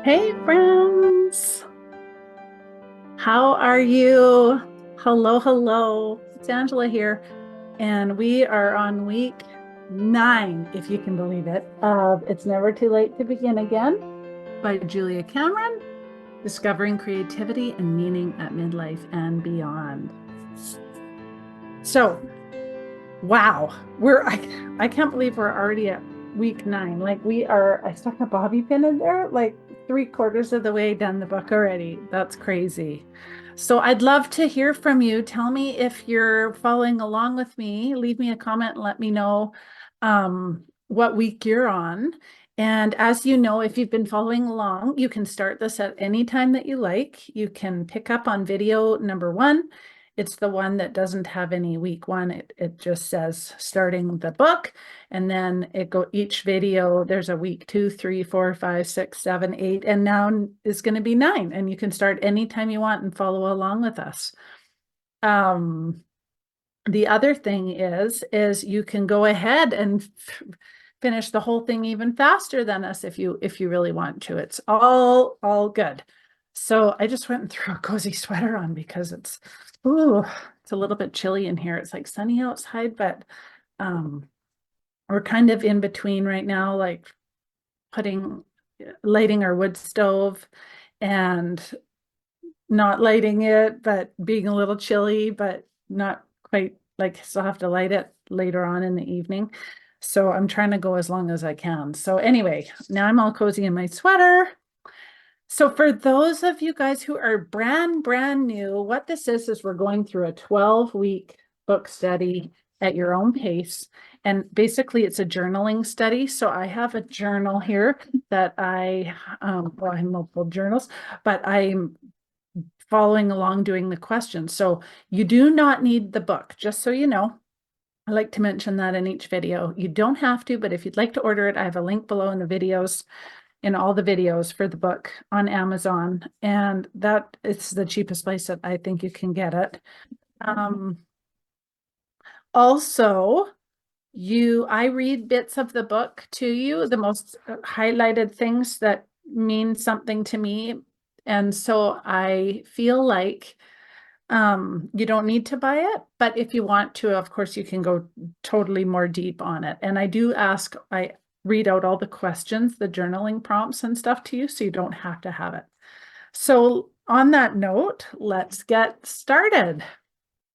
Hey, friends. How are you? Hello, hello. It's Angela here, and we are on week 9, if you can believe it, of It's Never Too Late to Begin Again by Julia Cameron, Discovering Creativity and Meaning at Midlife and Beyond. So, wow, I can't believe we're already at week 9. Like I stuck a bobby pin in there, like 3/4 of the way done the book already. That's crazy. So I'd love to hear from you. Tell me if you're following along with me. Leave me a comment and let me know what week you're on. And as you know, if you've been following along, you can start this at any time that you like. You can pick up on video number 1. It's the one that doesn't have any week 1. It just says starting the book. And then each video, there's a week 2, 3, 4, 5, 6, 7, 8, and now is going to be 9. And you can start anytime you want and follow along with us. The other thing is you can go ahead and finish the whole thing even faster than us if you really want to. It's all good. So I just went and threw a cozy sweater on because it's a little bit chilly in here. It's like sunny outside, but we're kind of in between right now, like lighting our wood stove and not lighting it, but being a little chilly, but not quite, like, still have to light it later on in the evening. So I'm trying to go as long as I can. So anyway, now I'm all cozy in my sweater. So for those of you guys who are brand new, what this is we're going through a 12-week book study at your own pace. And basically it's a journaling study. So I have a journal here that I have multiple journals, but I'm following along doing the questions. So you do not need the book, just so you know. I like to mention that in each video. You don't have to, but if you'd like to order it, I have a link below in the videos, in all the videos for the book on Amazon. And that it's the cheapest place that I think you can get it. Also, I read bits of the book to you, the most highlighted things that mean something to me. And so I feel like you don't need to buy it, but if you want to, of course, you can go totally more deep on it. And I read out all the questions, the journaling prompts and stuff to you, so you don't have to have it. So on that note, let's get started.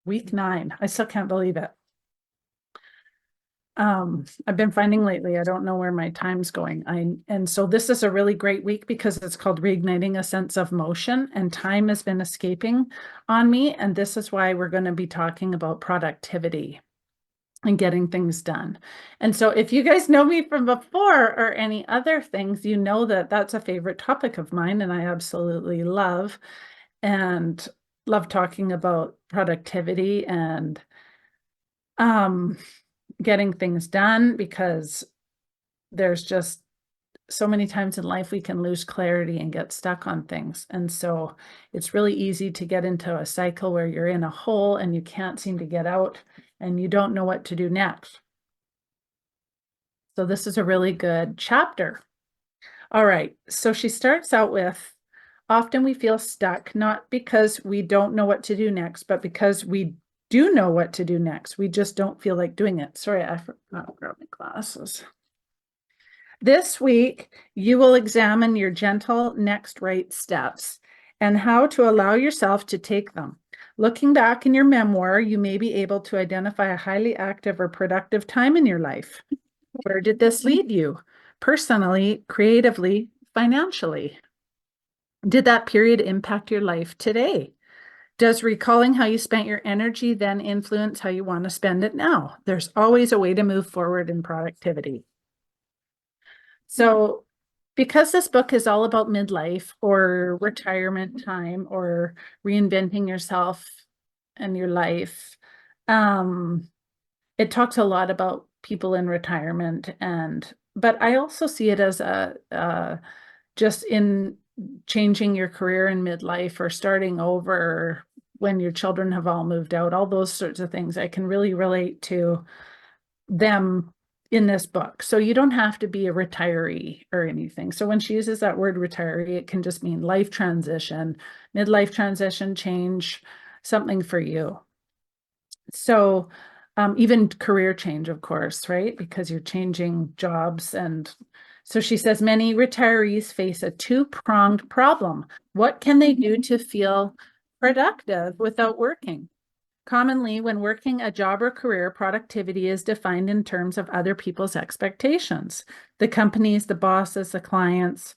Week 9. I still can't believe it. I've been finding lately, I don't know where my time's going. And so this is a really great week because it's called Reigniting a Sense of Motion, and time has been escaping on me. And this is why we're going to be talking about productivity and getting things done. And so if you guys know me from before or any other things, you know that that's a favorite topic of mine, and I absolutely love talking about productivity and getting things done, because there's just so many times in life we can lose clarity and get stuck on things. And so it's really easy to get into a cycle where you're in a hole and you can't seem to get out and you don't know what to do next. So this is a really good chapter. All right, so she starts out with, often we feel stuck, not because we don't know what to do next, but because we do know what to do next. We just don't feel like doing it. Sorry, I forgot to grab my glasses. This week, you will examine your gentle next right steps and how to allow yourself to take them. Looking back in your memoir, you may be able to identify a highly active or productive time in your life. Where did this lead you? Personally, creatively, financially? Did that period impact your life today? Does recalling how you spent your energy then influence how you want to spend it now? There's always a way to move forward in productivity. So, because this book is all about midlife or retirement time or reinventing yourself and your life, it talks a lot about people in retirement, but I also see it as just in changing your career in midlife or starting over when your children have all moved out, all those sorts of things. I can really relate to them in this book. So you don't have to be a retiree or anything. So when she uses that word retiree, it can just mean life transition, midlife transition, change, something for you. So even career change, of course, right? Because you're changing jobs. And so she says many retirees face a two-pronged problem. What can they do to feel productive without working? Commonly, when working a job or career, productivity is defined in terms of other people's expectations. The companies, the bosses, the clients.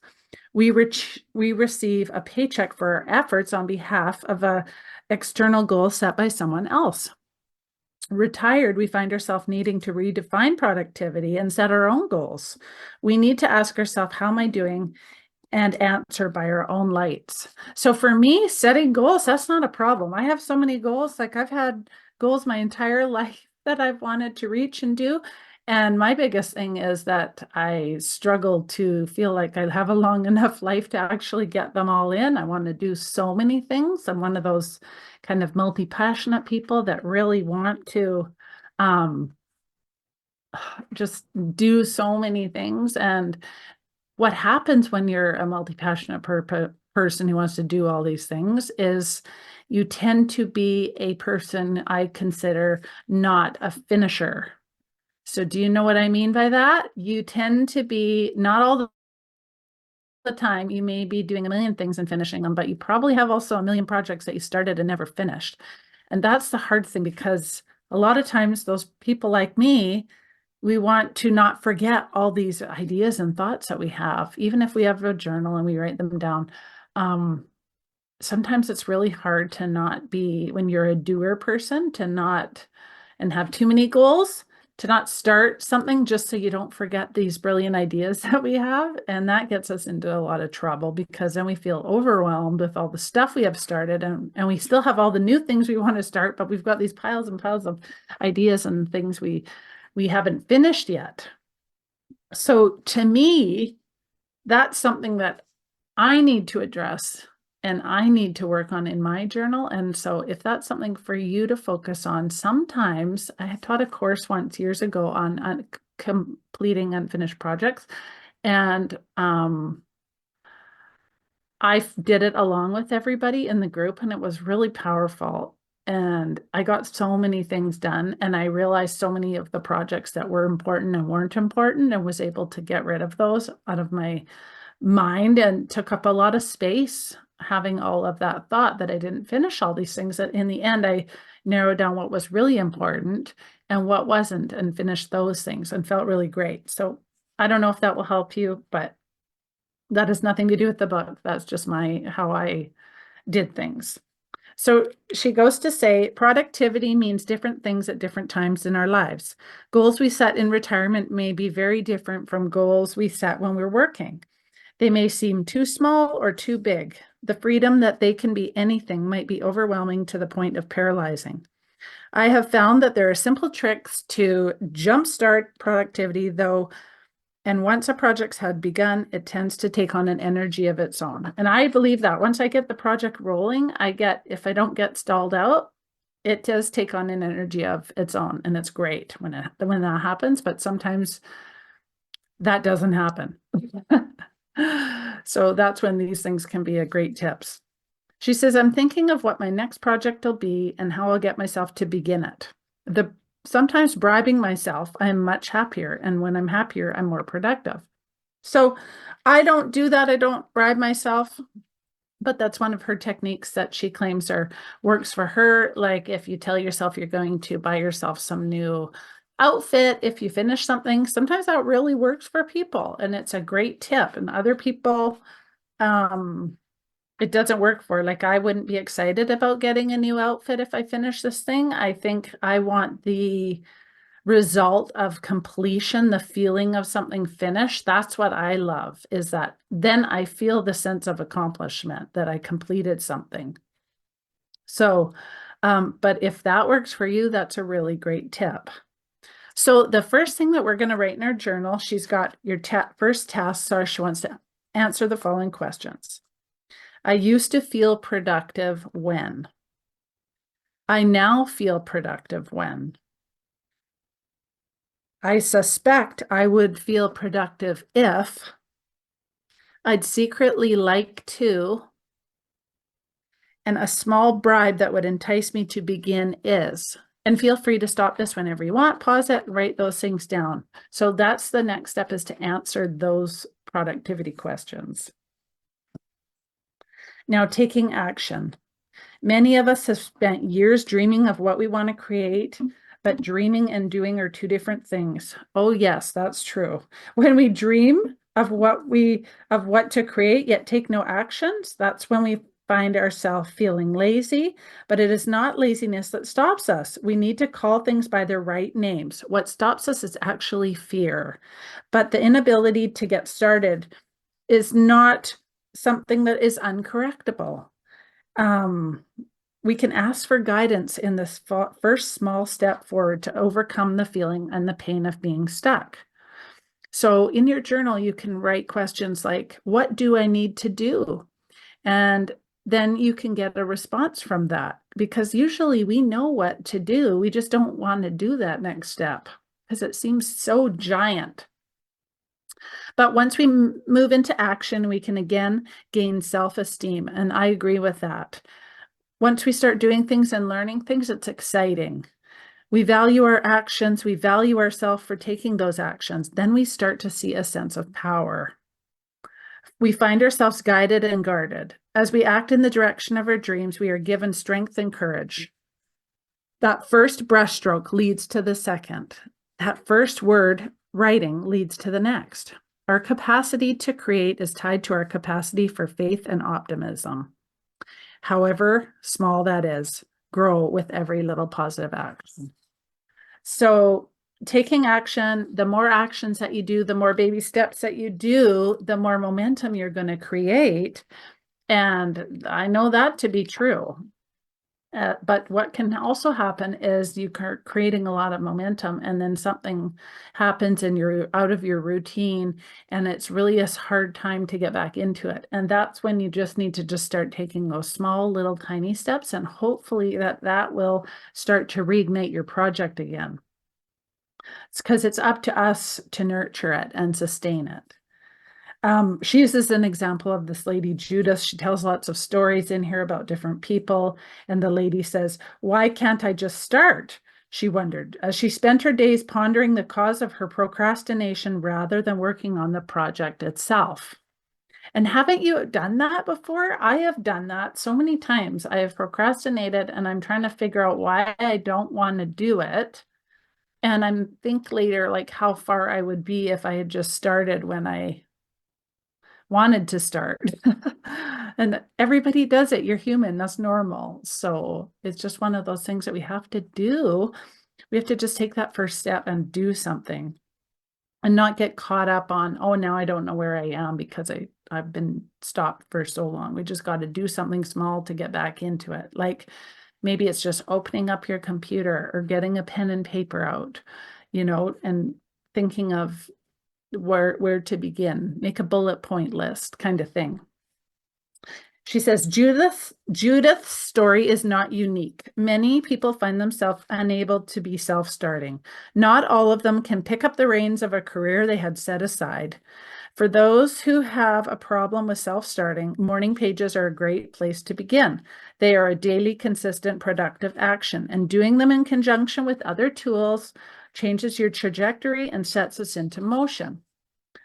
We receive a paycheck for our efforts on behalf of a external goal set by someone else. Retired, we find ourselves needing to redefine productivity and set our own goals. We need to ask ourselves, how am I doing? And answer by our own lights. So for me, setting goals, that's not a problem. I have so many goals. Like I've had goals my entire life that I've wanted to reach and do. And my biggest thing is that I struggle to feel like I have a long enough life to actually get them all in. I want to do so many things. I'm one of those kind of multi-passionate people that really want to just do so many things. And what happens when you're a multi-passionate person who wants to do all these things is you tend to be a person I consider not a finisher. So do you know what I mean by that? You tend to be not all the time. You may be doing a million things and finishing them, but you probably have also a million projects that you started and never finished. And that's the hard thing, because a lot of times those people like me, we want to not forget all these ideas and thoughts that we have, even if we have a journal and we write them down. Sometimes it's really hard to not be, when you're a doer person, to not and have too many goals, to not start something just so you don't forget these brilliant ideas that we have. And that gets us into a lot of trouble, because then we feel overwhelmed with all the stuff we have started, and we still have all the new things we want to start, but we've got these piles and piles of ideas and things we haven't finished yet. So to me, that's something that I need to address and I need to work on in my journal. And so if that's something for you to focus on, sometimes I taught a course once years ago on completing unfinished projects. And I did it along with everybody in the group, and it was really powerful. And I got so many things done, and I realized so many of the projects that were important and weren't important, and was able to get rid of those out of my mind, and took up a lot of space having all of that thought that I didn't finish all these things. That in the end, I narrowed down what was really important and what wasn't, and finished those things and felt really great. So I don't know if that will help you, but that has nothing to do with the book. That's just how I did things. So she goes to say, productivity means different things at different times in our lives. Goals we set in retirement may be very different from goals we set when we're working. They may seem too small or too big. The freedom that they can be anything might be overwhelming to the point of paralyzing. I have found that there are simple tricks to jumpstart productivity, though, and once a project had begun, it tends to take on an energy of its own. And I believe that once I get the project rolling, if I don't get stalled out, it does take on an energy of its own. And it's great when that happens, but sometimes that doesn't happen. So that's when these things can be a great tips. She says, I'm thinking of what my next project will be and how I'll get myself to begin it. Sometimes bribing myself, I'm much happier. And when I'm happier, I'm more productive. So I don't do that. I don't bribe myself, but that's one of her techniques that she claims works for her. Like if you tell yourself you're going to buy yourself some new outfit, if you finish something, sometimes that really works for people. And it's a great tip. And other people, it doesn't work for. Like I wouldn't be excited about getting a new outfit if I finish this thing. I think I want the result of completion, the feeling of something finished. That's what I love, is that then I feel the sense of accomplishment that I completed something. So, but if that works for you, that's a really great tip. So the first thing that we're going to write in our journal, she's got your first task. So she wants to answer the following questions. I used to feel productive when? I now feel productive when? I suspect I would feel productive if I'd secretly like to, and a small bribe that would entice me to begin is, and feel free to stop this whenever you want, pause it, write those things down. So that's the next step, is to answer those productivity questions. Now, taking action. Many of us have spent years dreaming of what we want to create, but dreaming and doing are two different things. Oh, yes, that's true. When we dream of what to create, yet take no actions, that's when we find ourselves feeling lazy, but it is not laziness that stops us. We need to call things by their right names. What stops us is actually fear, but the inability to get started is not something that is uncorrectable. We can ask for guidance in this first small step forward to overcome the feeling and the pain of being stuck. So in your journal, you can write questions like, what do I need to do? And then you can get a response from that, because usually we know what to do. We just don't want to do that next step because it seems so giant. But once we move into action, we can again gain self-esteem. And I agree with that. Once we start doing things and learning things, it's exciting. We value our actions. We value ourselves for taking those actions. Then we start to see a sense of power. We find ourselves guided and guarded. As we act in the direction of our dreams, we are given strength and courage. That first brushstroke leads to the second. That first word writing leads to the next. Our capacity to create is tied to our capacity for faith and optimism. However small that is, grow with every little positive action. So taking action, the more actions that you do, the more baby steps that you do, the more momentum you're going to create. And I know that to be true. But what can also happen is you are creating a lot of momentum, and then something happens and you're out of your routine, and it's really a hard time to get back into it. And that's when you just need to just start taking those small little tiny steps, and hopefully that will start to reignite your project again. It's because it's up to us to nurture it and sustain it. She uses an example of this lady, Judith. She tells lots of stories in here about different people. And the lady says, why can't I just start? She wondered, as she spent her days pondering the cause of her procrastination rather than working on the project itself. And haven't you done that before? I have done that so many times. I have procrastinated and I'm trying to figure out why I don't want to do it. And I'm think later, like how far I would be if I had just started when I wanted to start. And everybody does it. You're human. That's normal. So it's just one of those things that we have to do. We have to just take that first step and do something and not get caught up on, oh, now I don't know where I am because I've been stopped for so long. We just got to do something small to get back into it. Like maybe it's just opening up your computer or getting a pen and paper out, and thinking of where to begin, make a bullet point list kind of thing. She says, Judith's story is not unique. Many people find themselves unable to be self-starting. Not all of them can pick up the reins of a career they had set aside. For those who have a problem with self-starting, morning pages are a great place to begin. They are a daily, consistent, productive action, and doing them in conjunction with other tools changes your trajectory and sets us into motion.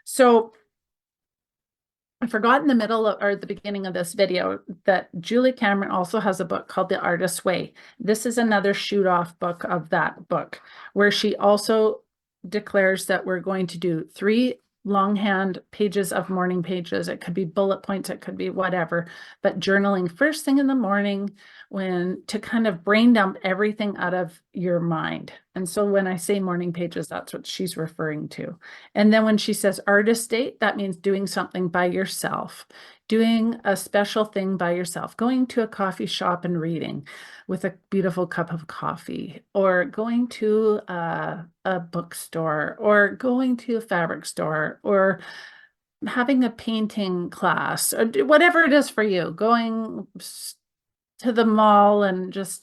So I forgot in the middle of, or the beginning of this video, that Julie Cameron also has a book called The Artist's Way. This is another shoot off book of that book, where she also declares that we're going to do 3 longhand pages of morning pages. It could be bullet points, it could be whatever, but journaling first thing in the morning to kind of brain dump everything out of your mind. And so when I say morning pages, that's what she's referring to. And then when she says artist date, that means doing something by yourself, doing a special thing by yourself, going to a coffee shop and reading with a beautiful cup of coffee, or going to a bookstore, or going to a fabric store, or having a painting class, or whatever it is for you, going to the mall and just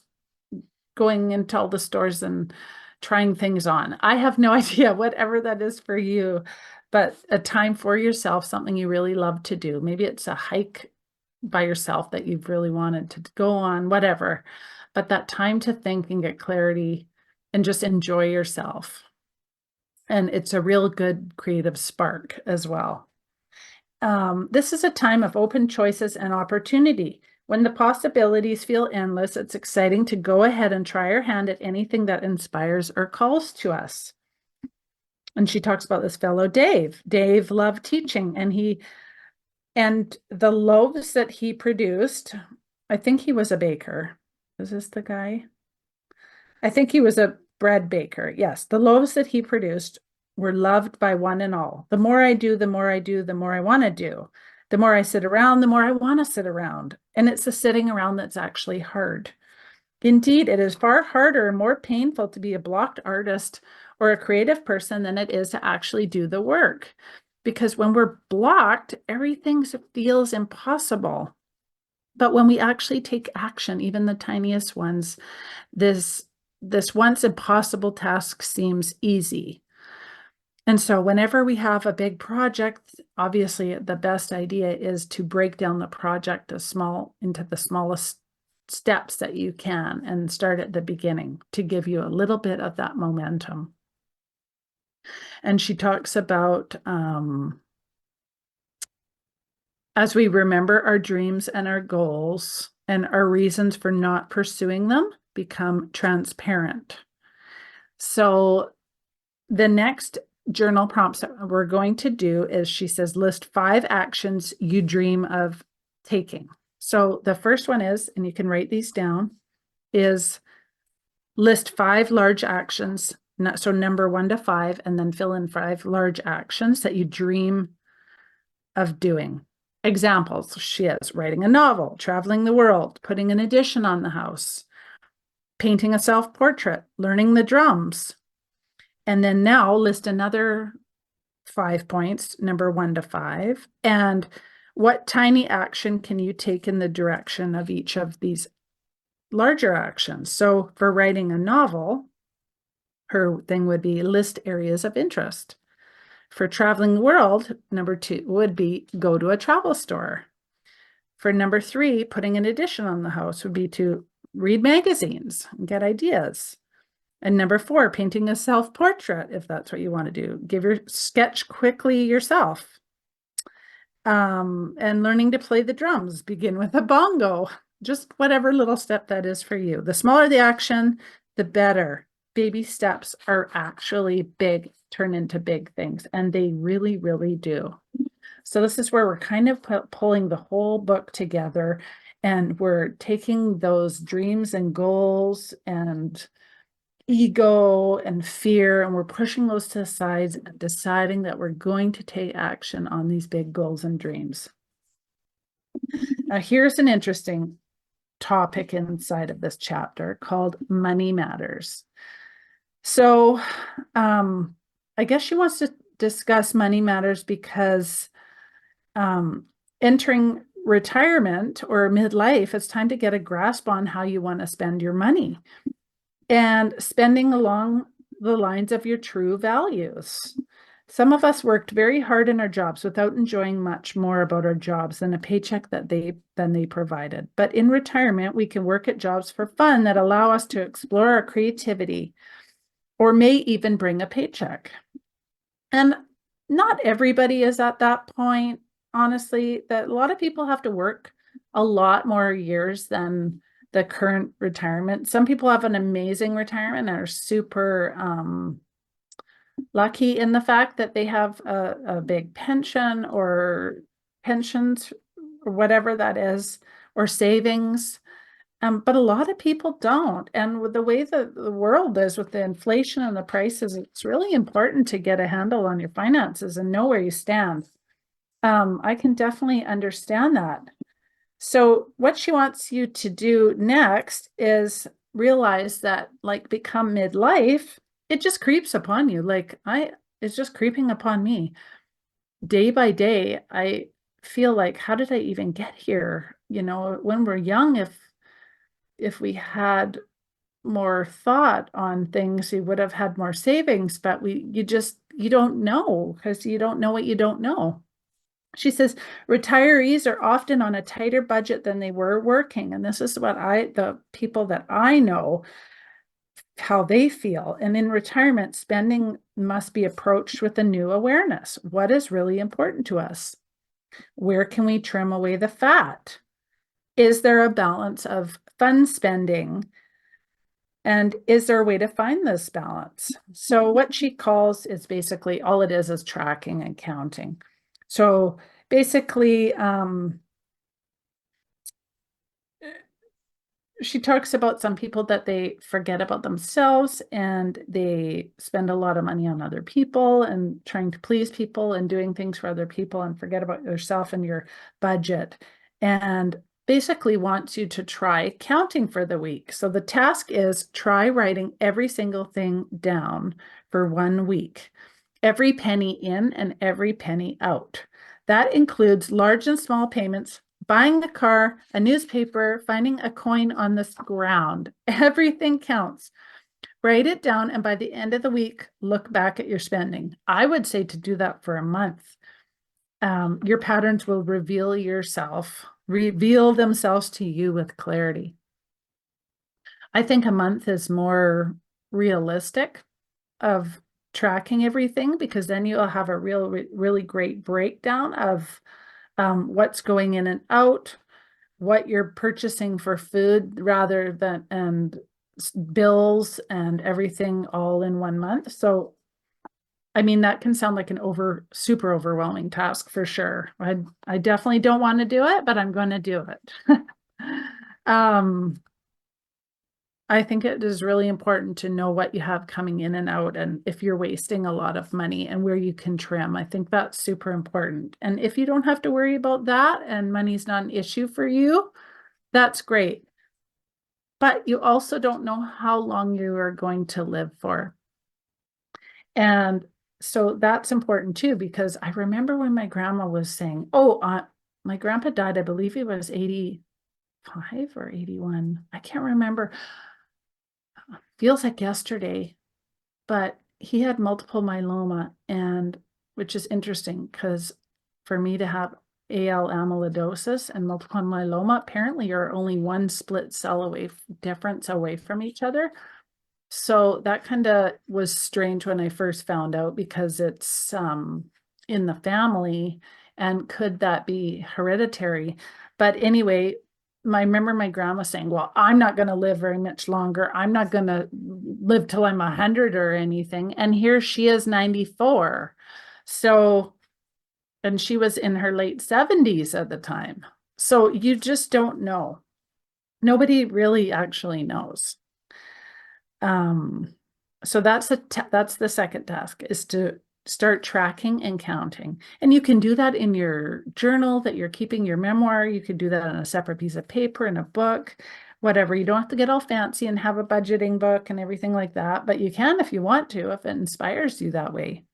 going into all the stores and trying things on. I have no idea, whatever that is for you, but a time for yourself, something you really love to do. Maybe it's a hike by yourself that you've really wanted to go on, whatever. But that time to think and get clarity and just enjoy yourself. And it's a real good creative spark as well. This is a time of open choices and opportunity. When the possibilities feel endless, it's exciting to go ahead and try our hand at anything that inspires or calls to us. And she talks about this fellow Dave. Dave loved teaching, and the loaves that he produced, I think he was a baker. Is this the guy? I think he was a bread baker. Yes, the loaves that he produced were loved by one and all. The more I do, the more I do, the more I want to do. The more I sit around, the more I want to sit around. And it's the sitting around that's actually hard. Indeed, it is far harder and more painful to be a blocked artist or a creative person than it is to actually do the work. Because when we're blocked, everything feels impossible. But when we actually take action, even the tiniest ones, this once impossible task seems easy. And so whenever we have a big project, obviously the best idea is to break down the project into the smallest steps that you can and start at the beginning to give you a little bit of that momentum. And she talks about as we remember our dreams and our goals and our reasons for not pursuing them become transparent. So the next journal prompts that we're going to do is, she says, list 5 actions you dream of taking. So the first one is, and you can write these down, is list 5 large actions. So number 1 to 5, and then fill in 5 large actions that you dream of doing. Examples, she is writing a novel, traveling the world, putting an addition on the house, painting a self-portrait, learning the drums. And then now list another 5 points, number 1 to 5. And what tiny action can you take in the direction of each of these larger actions? So for writing a novel, her thing would be list areas of interest. For traveling the world, number 2 would be go to a travel store. For number 3, putting an addition on the house would be to read magazines and get ideas. And number 4, painting a self-portrait, if that's what you want to do. Give your sketch quickly yourself. And learning to play the drums. Begin with a bongo. Just whatever little step that is for you. The smaller the action, the better. Baby steps are actually big, turn into big things. And they really, really do. So this is where we're kind of pulling the whole book together. And we're taking those dreams and goals and ego and fear, and we're pushing those to the sides and deciding that we're going to take action on these big goals and dreams. Now, here's an interesting topic inside of this chapter called Money Matters. So I guess she wants to discuss money matters because entering retirement or midlife, it's time to get a grasp on how you want to spend your money. And spending along the lines of your true values. Some of us worked very hard in our jobs without enjoying much more about our jobs than a paycheck than they provided. But in retirement, we can work at jobs for fun that allow us to explore our creativity or may even bring a paycheck. And not everybody is at that point, honestly, that a lot of people have to work a lot more years than the current retirement. Some people have an amazing retirement and are super lucky in the fact that they have a big pension or pensions or whatever that is, or savings. But a lot of people don't. And with the way that the world is with the inflation and the prices, it's really important to get a handle on your finances and know where you stand. I can definitely understand that. So what she wants you to do next is realize that, like, become midlife, it just creeps upon you. It's just creeping upon me. Day by day, I feel like, how did I even get here? You know, when we're young, if we had more thought on things, you would have had more savings, but you don't know because you don't know what you don't know. She says retirees are often on a tighter budget than they were working. And this is what the people that I know, how they feel. And in retirement, spending must be approached with a new awareness. What is really important to us? Where can we trim away the fat? Is there a balance of fun spending? And is there a way to find this balance? So what she calls is basically all it is tracking and counting. So basically, she talks about some people that they forget about themselves and they spend a lot of money on other people and trying to please people and doing things for other people and forget about yourself and your budget. And basically wants you to try counting for the week. So the task is try writing every single thing down for 1 week, every penny in and every penny out. That includes large and small payments, buying a car, a newspaper, finding a coin on the ground. Everything counts. Write it down, and by the end of the week, look back at your spending. I would say to do that for a month. Your patterns will reveal themselves to you with clarity. I think a month is more realistic of tracking everything because then you'll have a really great breakdown of what's going in and out, what you're purchasing for food rather than, and bills and everything all in 1 month. So, I mean, that can sound like super overwhelming task for sure. I definitely don't want to do it, but I'm going to do it. I think it is really important to know what you have coming in and out, and if you're wasting a lot of money and where you can trim. I think that's super important. And if you don't have to worry about that and money's not an issue for you, that's great. But you also don't know how long you are going to live for. And so that's important too, because I remember when my grandma was saying, my grandpa died, I believe he was 85 or 81. I can't remember. Feels like yesterday, but he had multiple myeloma, and which is interesting because for me to have AL amyloidosis and multiple myeloma, apparently you're only one split cell difference away from each other. So that kind of was strange when I first found out because it's in the family, and could that be hereditary? But anyway, I remember my grandma saying, well, I'm not going to live very much longer. I'm not going to live till I'm 100 or anything. And here she is 94. So, and she was in her late 70s at the time. So you just don't know. Nobody really actually knows. So that's the second task, is to start tracking and counting. And you can do that in your journal that you're keeping your memoir. You could do that on a separate piece of paper, in a book, whatever. You don't have to get all fancy and have a budgeting book and everything like that, but you can if you want to, if it inspires you that way.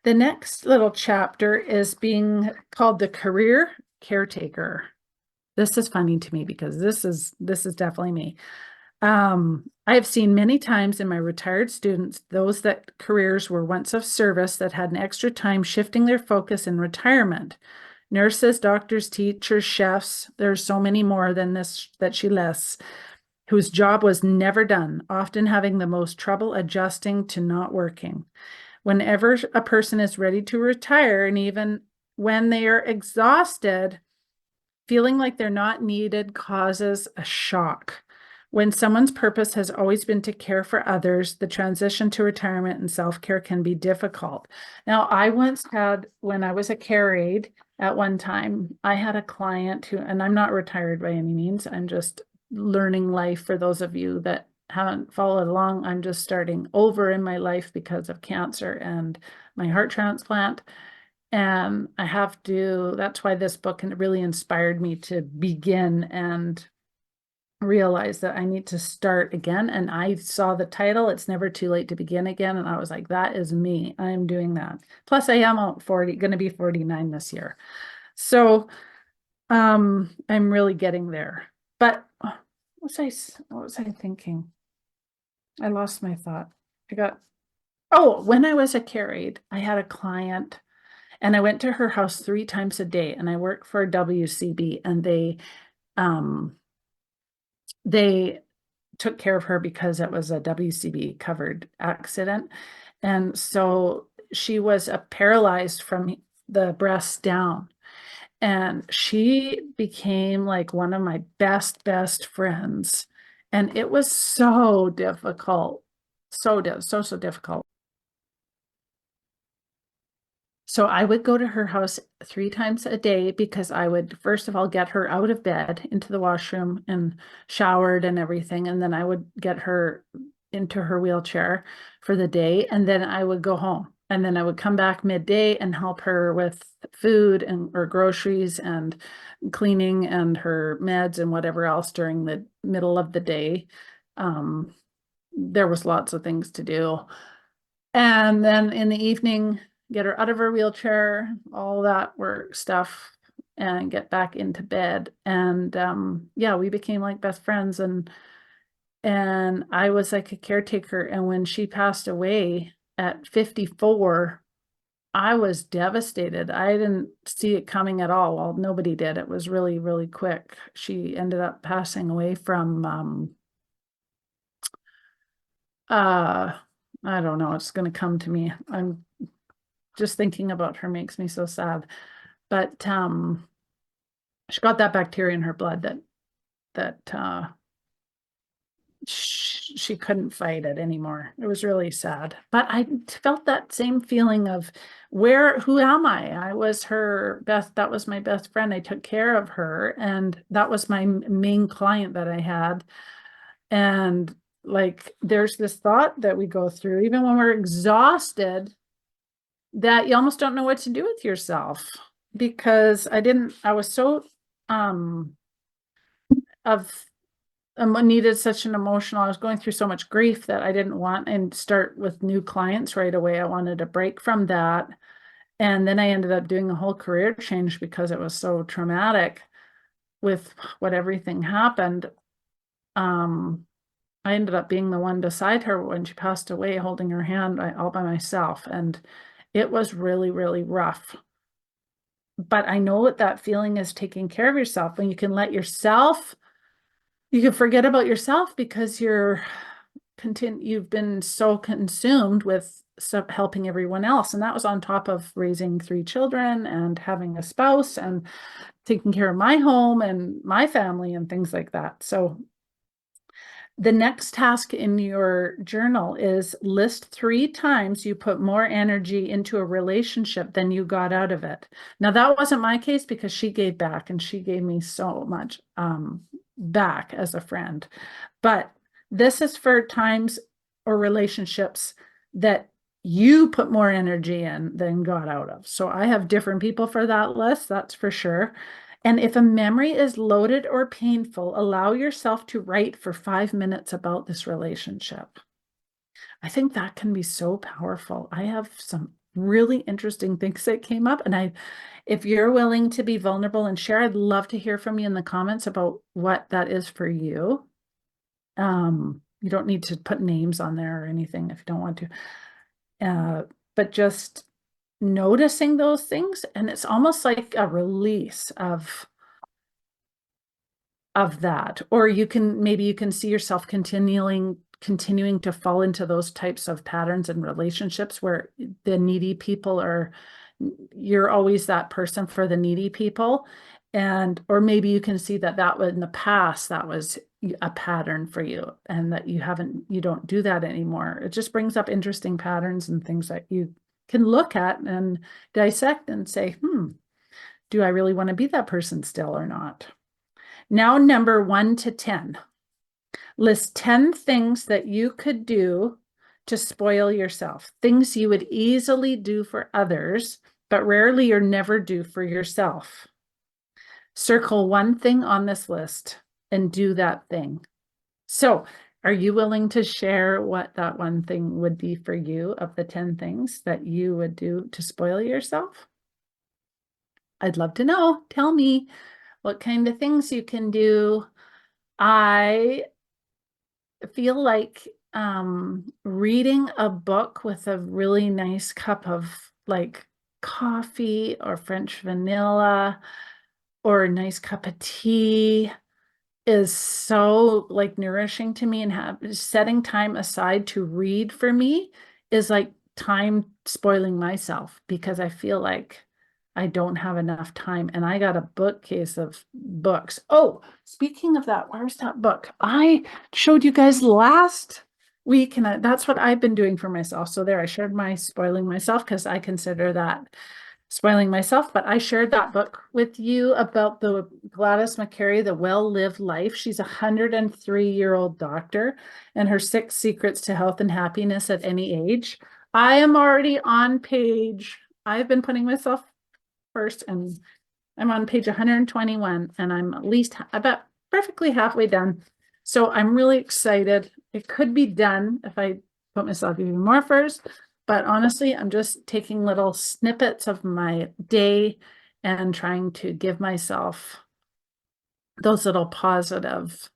The next little chapter is being called the career caretaker. This is funny to me because this is definitely me. I have seen many times in my retired students, those that careers were once of service that had an extra time shifting their focus in retirement. Nurses, doctors, teachers, chefs, there's so many more than this that she lists, whose job was never done, often having the most trouble adjusting to not working. Whenever a person is ready to retire, and even when they are exhausted, feeling like they're not needed causes a shock. When someone's purpose has always been to care for others, the transition to retirement and self-care can be difficult. Now, I once had, when I was a care aide at one time, I had a client who, and I'm not retired by any means, I'm just learning life. For those of you that haven't followed along, I'm just starting over in my life because of cancer and my heart transplant. And that's why this book really inspired me to begin and realize that I need to start again. And I saw the title, It's Never Too Late to Begin Again. And I was like, that is me. I'm doing that. Plus I am going to be 49 this year. So I'm really getting there. But what was I thinking? I lost my thought. Oh, when I was a care aide, I had a client and I went to her house 3 times a day, and I worked for WCB, and they took care of her because it was a WCB covered accident. And so she was paralyzed from the breast down. And she became like one of my best friends. And it was so difficult. So difficult. So I would go to her house 3 times a day because I would, first of all, get her out of bed into the washroom and showered and everything. And then I would get her into her wheelchair for the day. And then I would go home. And then I would come back midday and help her with food and or groceries and cleaning and her meds and whatever else during the middle of the day. There was lots of things to do. And then in the evening, get her out of her wheelchair, all that work stuff, and get back into bed. And yeah, we became like best friends, and I was like a caretaker. And when she passed away at 54, I was devastated. I didn't see it coming at all. Well, nobody did. It was really, really quick. She ended up passing away from I don't know, it's going to come to me. I'm just thinking about her makes me so sad. But she got that bacteria in her blood that she couldn't fight it anymore. It was really sad. But I felt that same feeling of who am I? I was her best, that was my best friend. I took care of her, and that was my main client that I had. And like, there's this thought that we go through, even when we're exhausted, that you almost don't know what to do with yourself, because I was so of needed such an emotional, I was going through so much grief that I didn't want and start with new clients right away. I wanted a break from that. And then I ended up doing a whole career change because it was so traumatic with what everything happened. I ended up being the one beside her when she passed away, holding her hand all by myself. And it was really, really rough. But I know what that feeling is, taking care of yourself, when you can you can forget about yourself because you've been so consumed with helping everyone else. And that was on top of raising 3 children and having a spouse and taking care of my home and my family and things like that. So the next task in your journal is list 3 times you put more energy into a relationship than you got out of it. Now, that wasn't my case because she gave back, and she gave me so much back as a friend. But this is for times or relationships that you put more energy in than got out of. So I have different people for that list, that's for sure. And if a memory is loaded or painful, allow yourself to write for 5 minutes about this relationship. I think that can be so powerful. I have some really interesting things that came up, and if you're willing to be vulnerable and share, I'd love to hear from you in the comments about what that is for you. You don't need to put names on there or anything if you don't want to. But just noticing those things, and it's almost like a release of that. Or maybe you can see yourself continuing to fall into those types of patterns and relationships where the needy people you're always that person for the needy people. Or maybe you can see that was in the past, that was a pattern for you, and that you don't do that anymore. It just brings up interesting patterns and things that you can look at and dissect and say, do I really want to be that person still or not? Now, number 1 to 10. List 10 things that you could do to spoil yourself. Things you would easily do for others, but rarely or never do for yourself. Circle one thing on this list and do that thing. So, are you willing to share what that one thing would be for you of the 10 things that you would do to spoil yourself? I'd love to know. Tell me what kind of things you can do. I feel like reading a book with a really nice cup of like coffee or French vanilla or a nice cup of tea is so like nourishing to me, and setting time aside to read for me is like time spoiling myself because I feel like I don't have enough time, and I got a bookcase of books. Oh, speaking of that, where's that book I showed you guys last week? And that's what I've been doing for myself. So there, I shared my spoiling myself because I consider that spoiling myself, but I shared that book with you about the Gladys McCary, The Well-Lived Life. She's a 103-year-old doctor and her 6 secrets to health and happiness at any age. I am already on page, I've been putting myself first, and I'm on page 121, and I'm at least about perfectly halfway done. So I'm really excited. It could be done if I put myself even more first, but honestly, I'm just taking little snippets of my day and trying to give myself those little positive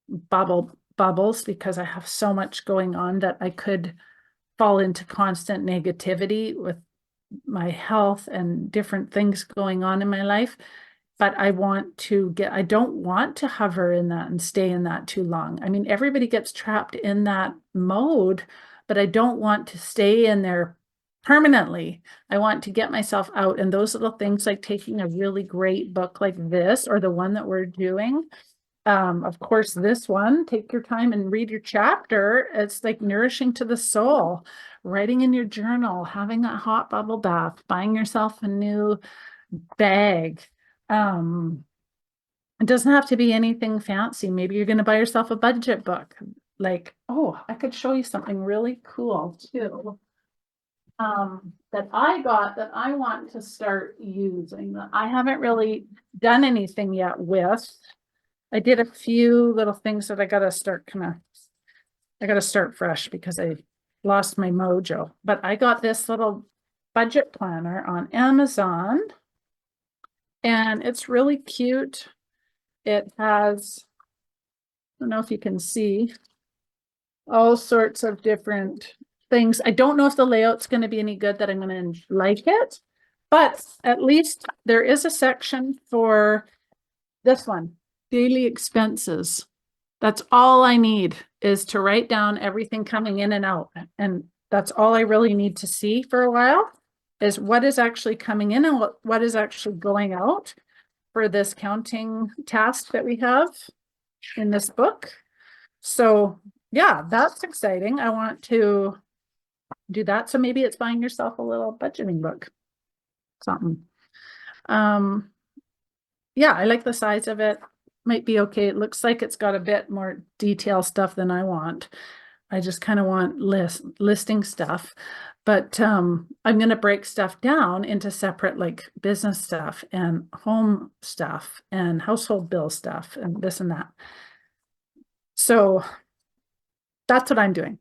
bubbles because I have so much going on that I could fall into constant negativity with my health and different things going on in my life. But I don't want to hover in that and stay in that too long. I mean, everybody gets trapped in that mode, but I don't want to stay in there permanently. I want to get myself out. And those little things like taking a really great book like this or the one that we're doing. Of course, this one, take your time and read your chapter. It's like nourishing to the soul. Writing in your journal, having a hot bubble bath, buying yourself a new bag. It doesn't have to be anything fancy. Maybe you're going to buy yourself a budget book. Like, oh, I could show you something really cool too. That I got that I want to start using that I haven't really done anything yet with. I did a few little things that I gotta start fresh because I lost my mojo. But I got this little budget planner on Amazon, and it's really cute. It has, I don't know if you can see, all sorts of different things. I don't know if the layout's going to be any good, that I'm going to like it, but at least there is a section for this one, daily expenses. That's all I need, is to write down everything coming in and out. And that's all I really need to see for a while, is what is actually coming in and what is actually going out for this counting task that we have in this book. So yeah, that's exciting. I want to do that. So maybe it's buying yourself a little budgeting book, something. Yeah, I like the size of it. Might be okay. It looks like it's got a bit more detail stuff than I want. I just kind of want listing stuff, but I'm going to break stuff down into separate, like business stuff and home stuff and household bill stuff and this and that. So that's what I'm doing.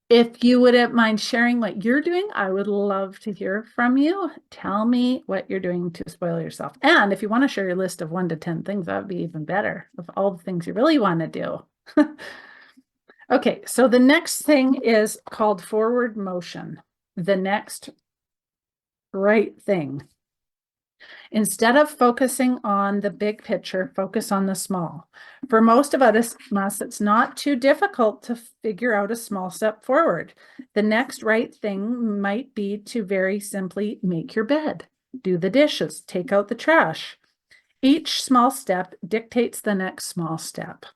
If you wouldn't mind sharing what you're doing, I would love to hear from you. Tell me what you're doing to spoil yourself. And if you want to share your list of 1 to 10 things, that would be even better, of all the things you really want to do. Okay, so the next thing is called forward motion. The next right thing. Instead of focusing on the big picture, focus on the small. For most of us, it's not too difficult to figure out a small step forward. The next right thing might be to very simply make your bed, do the dishes, take out the trash. Each small step dictates the next small step.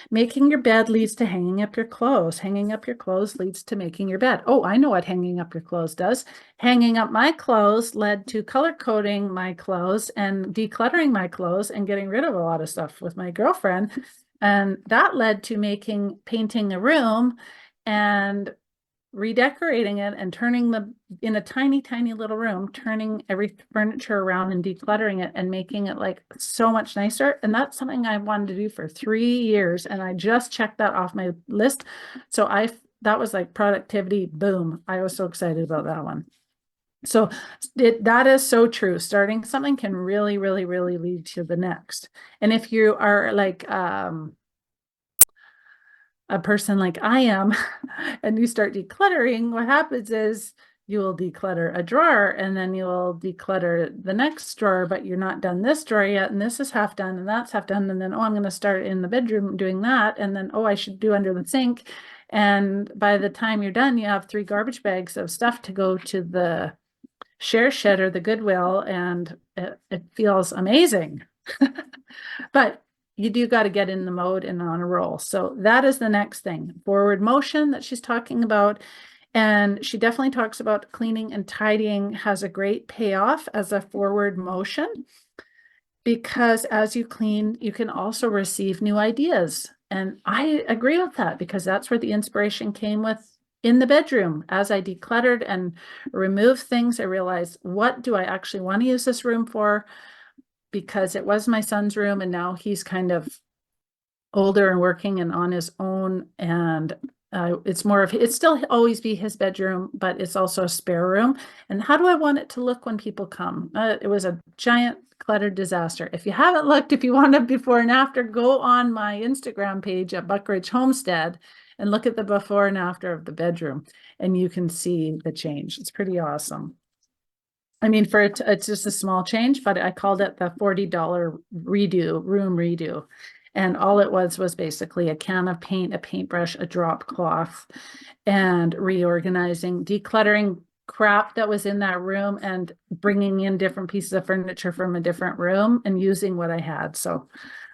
Making your bed leads to hanging up your clothes. Hanging up your clothes leads to making your bed. Oh, I know what hanging up your clothes does. Hanging up my clothes led to color coding my clothes and decluttering my clothes and getting rid of a lot of stuff with my girlfriend. And that led to painting a room and redecorating it and in a tiny, tiny little room, turning every furniture around and decluttering it and making it like so much nicer. And that's something I wanted to do for 3 years. And I just checked that off my list. So that was like productivity, boom. I was so excited about that one. So that is so true. Starting something can really, really, really lead to the next. And if you are like a person like I am, and you start decluttering, what happens is you will declutter a drawer and then you will declutter the next drawer, but you're not done this drawer yet. And this is half done and that's half done. And then, oh, I'm going to start in the bedroom doing that. And then, oh, I should do under the sink. And by the time you're done, you have 3 garbage bags of stuff to go to the share shed or the Goodwill, and it feels amazing. But you do got to get in the mode and on a roll. So that is the next thing, forward motion that she's talking about. And she definitely talks about cleaning and tidying has a great payoff as a forward motion, because as you clean, you can also receive new ideas. And I agree with that, because that's where the inspiration came with in the bedroom. As I decluttered and removed things, I realized, what do I actually want to use this room for? Because it was my son's room and now he's kind of older and working and on his own. And it's more of, it's still always be his bedroom, but it's also a spare room. And how do I want it to look when people come? It was a giant cluttered disaster. If you haven't looked, if you want a before and after, go on my Instagram page at Buckridge Homestead and look at the before and after of the bedroom, and you can see the change. It's pretty awesome. I mean, it's just a small change, but I called it the $40 room redo. And all it was basically a can of paint, a paintbrush, a drop cloth, and reorganizing, decluttering crap that was in that room and bringing in different pieces of furniture from a different room and using what I had. So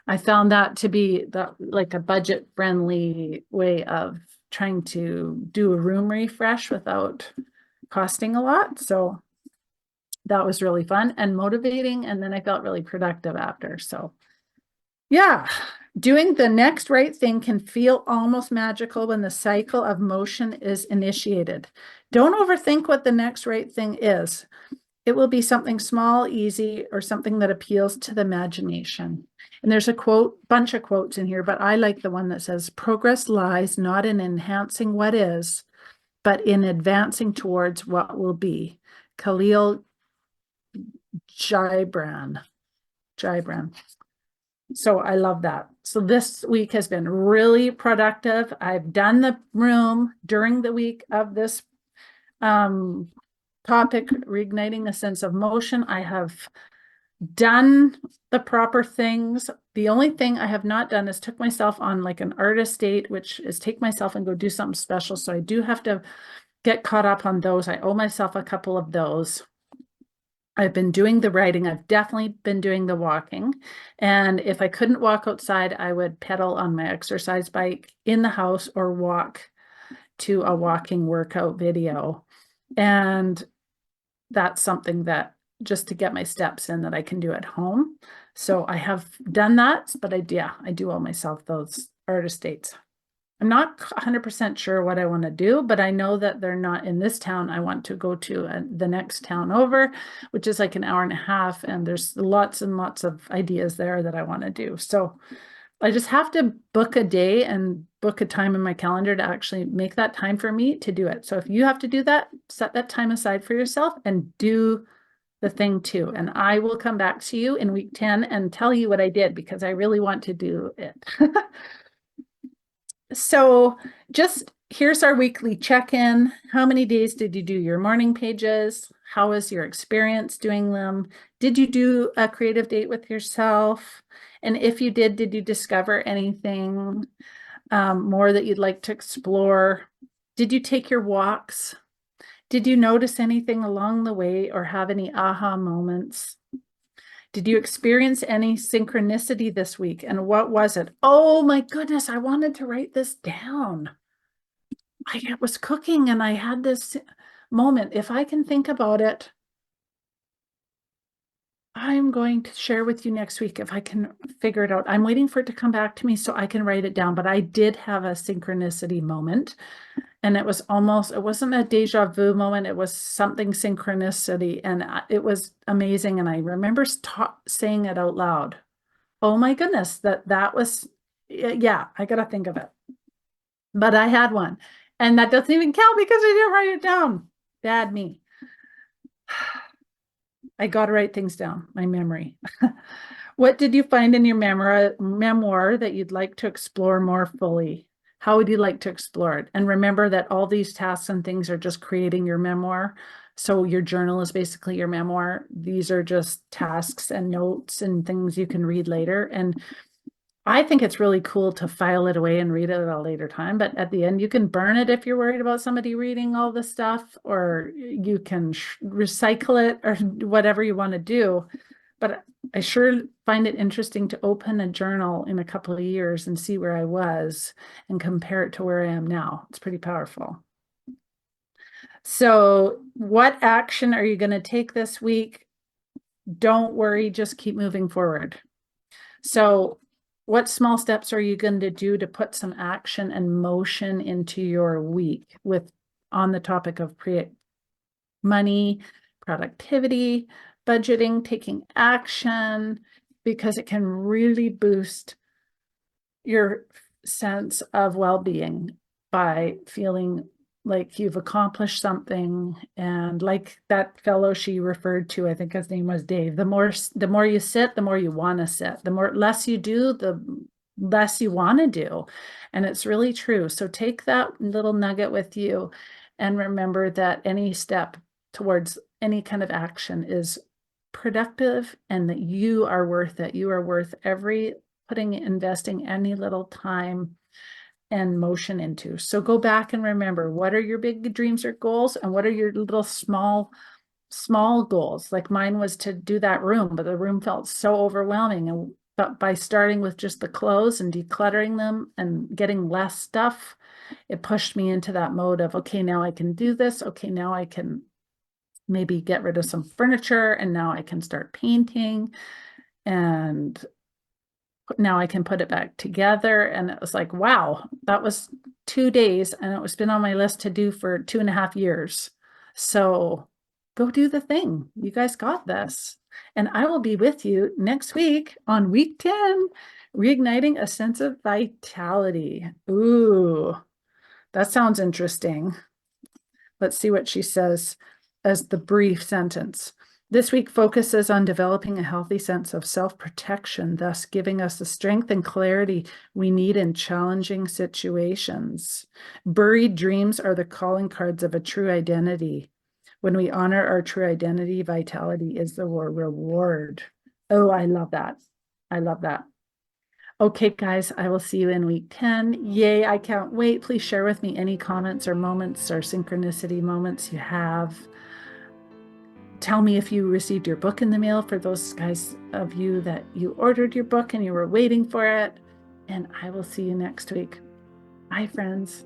I found that to be like a budget friendly way of trying to do a room refresh without costing a lot. So that was really fun and motivating. And then I felt really productive after. So yeah, doing the next right thing can feel almost magical when the cycle of motion is initiated. Don't overthink what the next right thing is. It will be something small, easy, or something that appeals to the imagination. And there's a bunch of quotes in here, but I like the one that says, progress lies not in enhancing what is, but in advancing towards what will be. Khalil Gibran. So I love that. So this week has been really productive. I've done the room during the week of this topic, reigniting a sense of motion. I have done the proper things. The only thing I have not done is took myself on like an artist date, which is take myself and go do something special. So I do have to get caught up on those. I owe myself a couple of those. I've been doing the writing. I've definitely been doing the walking. And if I couldn't walk outside, I would pedal on my exercise bike in the house or walk to a walking workout video. And that's something that just to get my steps in that I can do at home. So I have done that, but I do owe myself those artist dates. I'm not 100% sure what I want to do, but I know that they're not in this town. I want to go to the next town over, which is like an hour and a half. And there's lots and lots of ideas there that I want to do. So I just have to book a day and book a time in my calendar to actually make that time for me to do it. So if you have to do that, set that time aside for yourself and do the thing too. And I will come back to you in week 10 and tell you what I did, because I really want to do it. So just here's our weekly check-in. How many days did you do your morning pages? How was your experience doing them? Did you do a creative date with yourself? And if you did you discover anything more that you'd like to explore? Did you take your walks? Did you notice anything along the way or have any aha moments? Did you experience any synchronicity this week? And what was it? Oh my goodness, I wanted to write this down. I was cooking and I had this moment. If I can think about it, I'm going to share with you next week if I can figure it out. I'm waiting for it to come back to me so I can write it down, but I did have a synchronicity moment. And it wasn't a deja vu moment. It was something synchronicity. And it was amazing. And I remember saying it out loud. Oh my goodness, that was, yeah, I got to think of it. But I had one. And that doesn't even count because I didn't write it down. Bad me. I got to write things down, my memory. What did you find in your memoir that you'd like to explore more fully? How would you like to explore it? And remember that all these tasks and things are just creating your memoir. So your journal is basically your memoir. These are just tasks and notes and things you can read later. And I think it's really cool to file it away and read it at a later time. But at the end, you can burn it if you're worried about somebody reading all the stuff, or you can recycle it or whatever you want to do. But I sure find it interesting to open a journal in a couple of years and see where I was and compare it to where I am now. It's pretty powerful. So, what action are you going to take this week? Don't worry, just keep moving forward. So, what small steps are you going to do to put some action and motion into your week with on the topic of money, productivity, budgeting, taking action, because it can really boost your sense of well-being by feeling like you've accomplished something. And like that fellow she referred to, I think his name was Dave, the more you sit, the more you want to sit. The less you do, the less you want to do. And it's really true. So take that little nugget with you and remember that any step towards any kind of action is productive and that you are worth it. You are worth investing any little time and motion into. So go back and remember, what are your big dreams or goals, and what are your little small goals? Like mine was to do that room, but the room felt so overwhelming. But by starting with just the clothes and decluttering them and getting less stuff, it pushed me into that mode of, okay, now I can do this. Okay, now I can maybe get rid of some furniture, and now I can start painting, and now I can put it back together. And it was like, wow, that was 2 days, and it was been on my list to do for 2.5 years. So go do the thing. You guys got this. And I will be with you next week on week 10, reigniting a sense of vitality. Ooh, that sounds interesting. Let's see what she says as the brief sentence. This week focuses on developing a healthy sense of self-protection, thus giving us the strength and clarity we need in challenging situations. Buried dreams are the calling cards of a true identity. When we honor our true identity, vitality is the reward. Oh, I love that. I love that. Okay, guys, I will see you in week 10. Yay, I can't wait. Please share with me any comments or moments or synchronicity moments you have. Tell me if you received your book in the mail, for those guys of you that you ordered your book and you were waiting for it. And I will see you next week. Bye, friends.